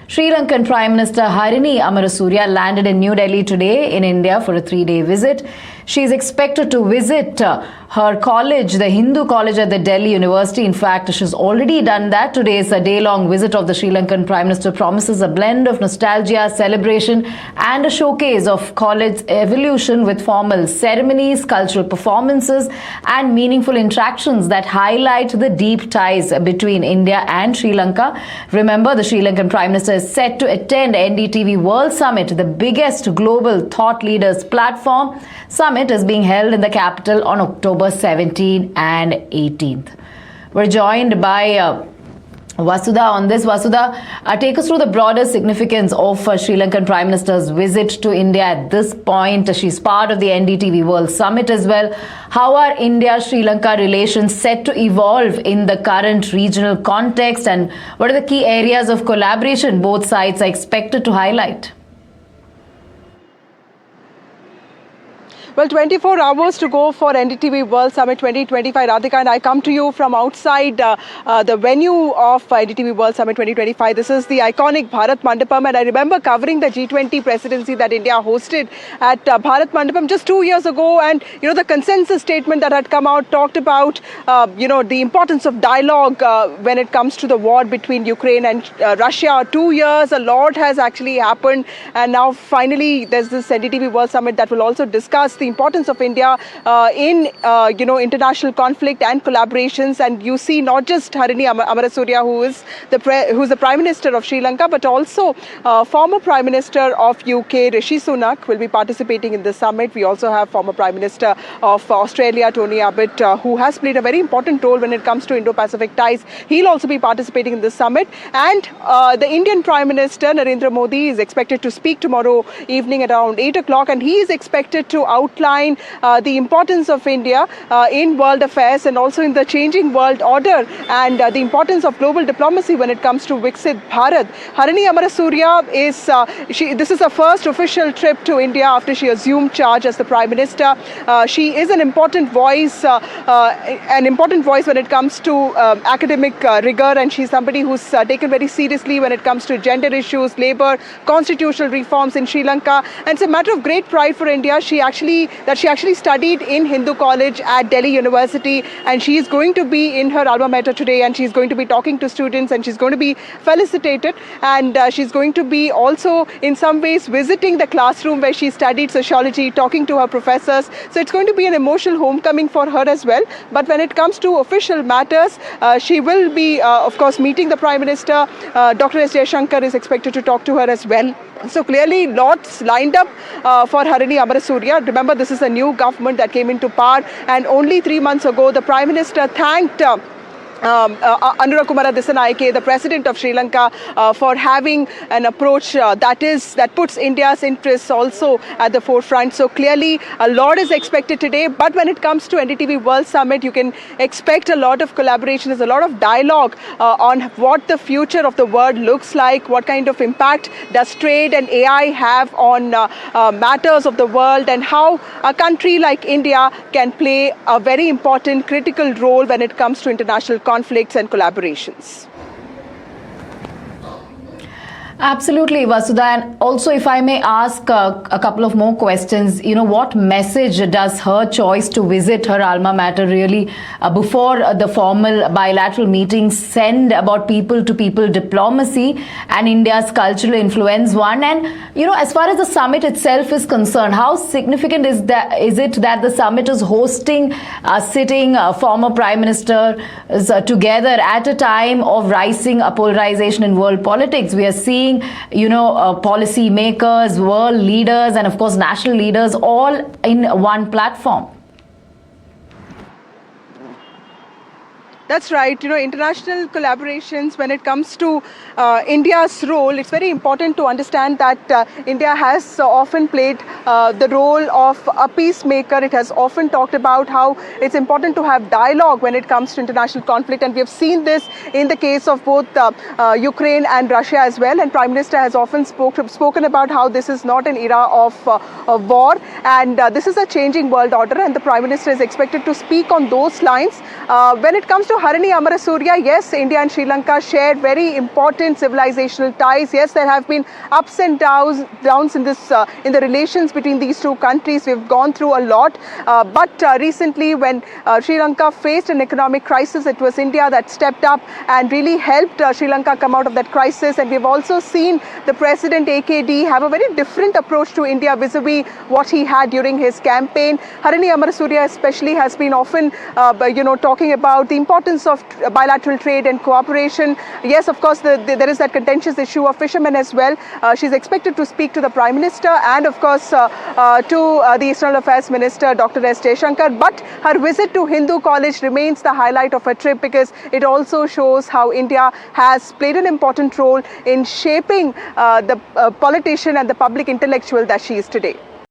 Sri Lankan Prime Minister Harini Amarasuriya landed in New Delhi today in India for a 3-day visit. She is expected to visit her college, the Hindu college at the Delhi University. In fact, she's already done that. Today's a day-long visit of the Sri Lankan Prime Minister promises a blend of nostalgia, celebration and a showcase of college evolution with formal ceremonies, cultural performances and meaningful interactions that highlight the deep ties between India and Sri Lanka. Remember, the Sri Lankan Prime Minister is set to attend NDTV World Summit, the biggest global thought leaders platform. Summit is being held in the capital on October 17 and 18th. We're joined by Vasudha on this. Vasudha, take us through the broader significance of Sri Lankan Prime Minister's visit to India at this point. She's part of the NDTV World Summit as well. How are India-Sri Lanka relations set to evolve in the current regional context, and what are the key areas of collaboration both sides are expected to highlight? Well, 24 hours to go for NDTV World Summit 2025, Radhika, and I come to you from outside the venue of NDTV World Summit 2025. This is the iconic Bharat Mandapam, and I remember covering the G20 presidency that India hosted at Bharat Mandapam just 2 years ago, and the consensus statement that had come out talked about the importance of dialogue when it comes to the war between Ukraine and Russia. 2 years, a lot has actually happened, and now finally there's this NDTV World Summit that will also discuss the importance of India in international conflict and collaborations. And you see not just Harini Amarasuriya, who's the Prime Minister of Sri Lanka, but also former Prime Minister of UK Rishi Sunak will be participating in this summit. We also have former Prime Minister of Australia Tony Abbott, who has played a very important role when it comes to Indo-Pacific ties. He'll also be participating in this summit. And the Indian Prime Minister Narendra Modi is expected to speak tomorrow evening at around 8 o'clock, and he is expected to outline the importance of India in world affairs and also in the changing world order, and the importance of global diplomacy when it comes to Viksit Bharat. Harini Amarasuriya this is her first official trip to India after she assumed charge as the Prime Minister. She is an important voice when it comes to academic rigor, and she's somebody who's taken very seriously when it comes to gender issues, labor, constitutional reforms in Sri Lanka. And it's a matter of great pride for India. She actually studied in Hindu college at Delhi University, and she is going to be in her alma mater today, and she's going to be talking to students, and she's going to be felicitated, and she's going to be also in some ways visiting the classroom where she studied sociology, talking to her professors. So it's going to be an emotional homecoming for her as well. But when it comes to official matters, she will be of course meeting the Prime Minister. Dr. S. Jaishankar is expected to talk to her as well. So clearly lots lined up for Harini Amarasuriya. Remember, this is a new government that came into power, and only 3 months ago the Prime Minister thanked Anura Kumara Dissanayake, the President of Sri Lanka, for having an approach that puts India's interests also at the forefront. So clearly a lot is expected today, but when it comes to NDTV World Summit, you can expect a lot of collaboration. There's a lot of dialogue on what the future of the world looks like, what kind of impact does trade and AI have on matters of the world, and how a country like India can play a very important critical role when it comes to international conflicts and collaborations. Absolutely, Vasudha. And also, if I may ask a couple of more questions, what message does her choice to visit her alma mater really before the formal bilateral meetings send about people-to-people diplomacy and India's cultural influence? One, and as far as the summit itself is concerned, how significant is it that the summit is hosting sitting former prime ministers together at a time of rising polarization in world politics? We are seeing policy makers, world leaders, and of course national leaders all in one platform. That's right. International collaborations, when it comes to India's role, it's very important to understand that India has often played the role of a peacemaker. It has often talked about how it's important to have dialogue when it comes to international conflict. And we have seen this in the case of both Ukraine and Russia as well. And Prime Minister has often spoken about how this is not an era of war, and this is a changing world order. And the Prime Minister is expected to speak on those lines. When it comes to to Harini Amarasuriya. Yes, India and Sri Lanka shared very important civilizational ties. Yes, there have been ups and downs in this in the relations between these two countries. We've gone through a lot, but recently when Sri Lanka faced an economic crisis, it was India that stepped up and really helped Sri Lanka come out of that crisis. And we've also seen the President AKD have a very different approach to India vis-a-vis what he had during his campaign. Harini Amarasuriya especially has been often, talking about the importance of bilateral trade and cooperation. Yes, of course, there is that contentious issue of fishermen as well. She's expected to speak to the Prime Minister and, of course, to the External Affairs Minister, Dr. S. Jaishankar. But her visit to Hindu College remains the highlight of her trip because it also shows how India has played an important role in shaping the politician and the public intellectual that she is today.